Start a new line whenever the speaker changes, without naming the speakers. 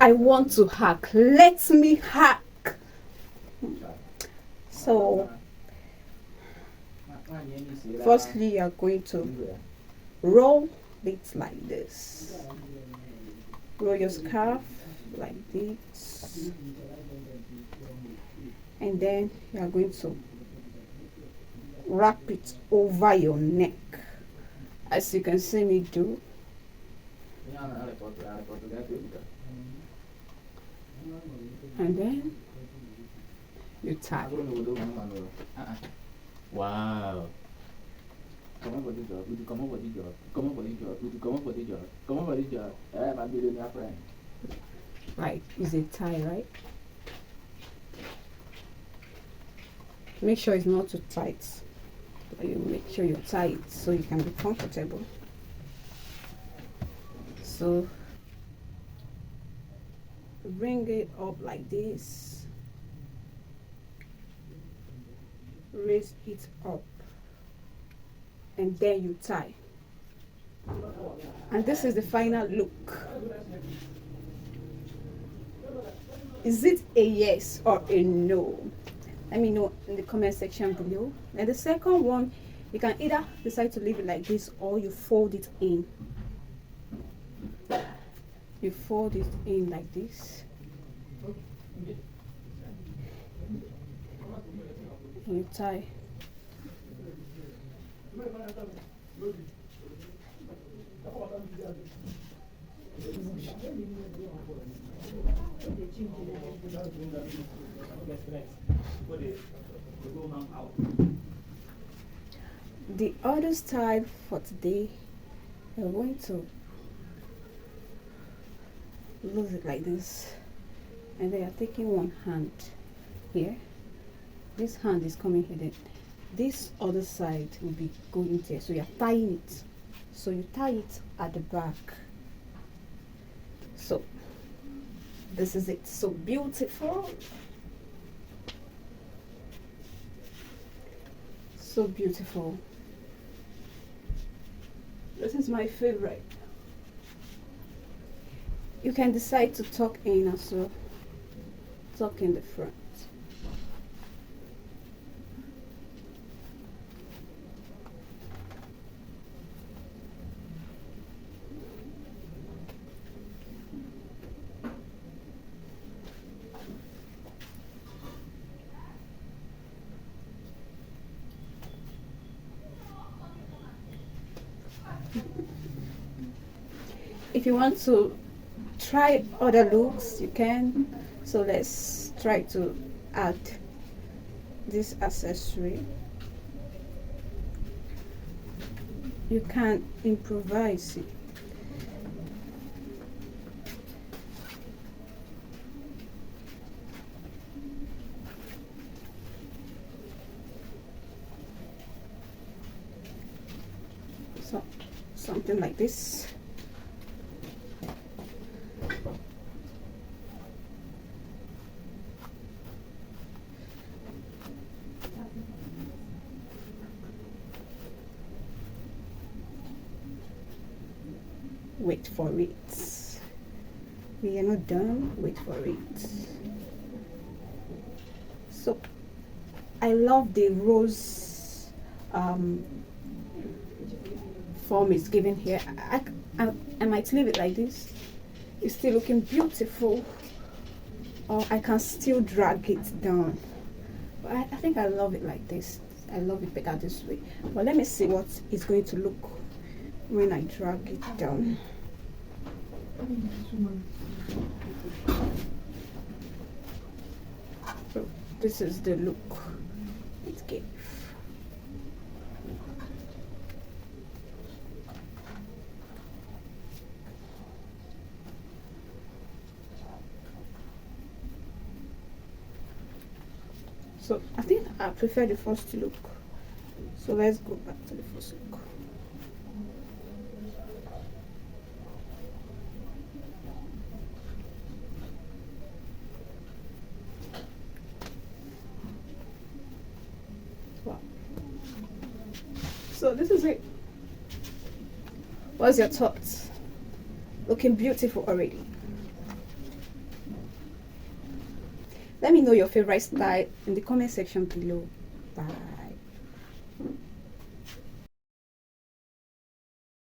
I want to hack. Let me hack. So, firstly, you are going to roll it like this. Roll your scarf like this. And then you are going to wrap it over your neck, as you can see me do. And then you tie.
Wow. Come on for the job. Would you come on for the job? Come on for the job. Would you come on for the job? Come on for the job. My billionaire friend.
Right, is a tie, right? Make sure it's not too tight. You make sure you tie it so you can be comfortable. So bring it up like this. Raise it up. And then you tie. And this is the final look. Is it a yes or a no? Let me know in the comment section below. And the second one, you can either decide to leave it like this or you fold it in. You fold it in like this. And you tie. The other style for today, we're going to lose it like this, and then you're taking one hand here. This hand is coming here, then this other side will be going there, so you're tying it. So you tie it at the back. So this is it. So beautiful. So beautiful. This is my favorite. You can decide to tuck in as well. Tuck in the front. If you want to try other looks, you can. So let's try to add this accessory. You can improvise it. So something like this. Wait for it. We are not done. Wait for it. So I love the rose form is given here. I might leave it like this. It's still looking beautiful, or I can still drag it down, but I think I love it like this. I love it better this way. But let me see what it's going to look when I drag it down. So this is the look it gave. So I think I prefer the first look. So let's go back to the first look. Wow. So this is it. What's your thoughts? Looking beautiful already. Let me know your favorite style in the comment section below. Bye.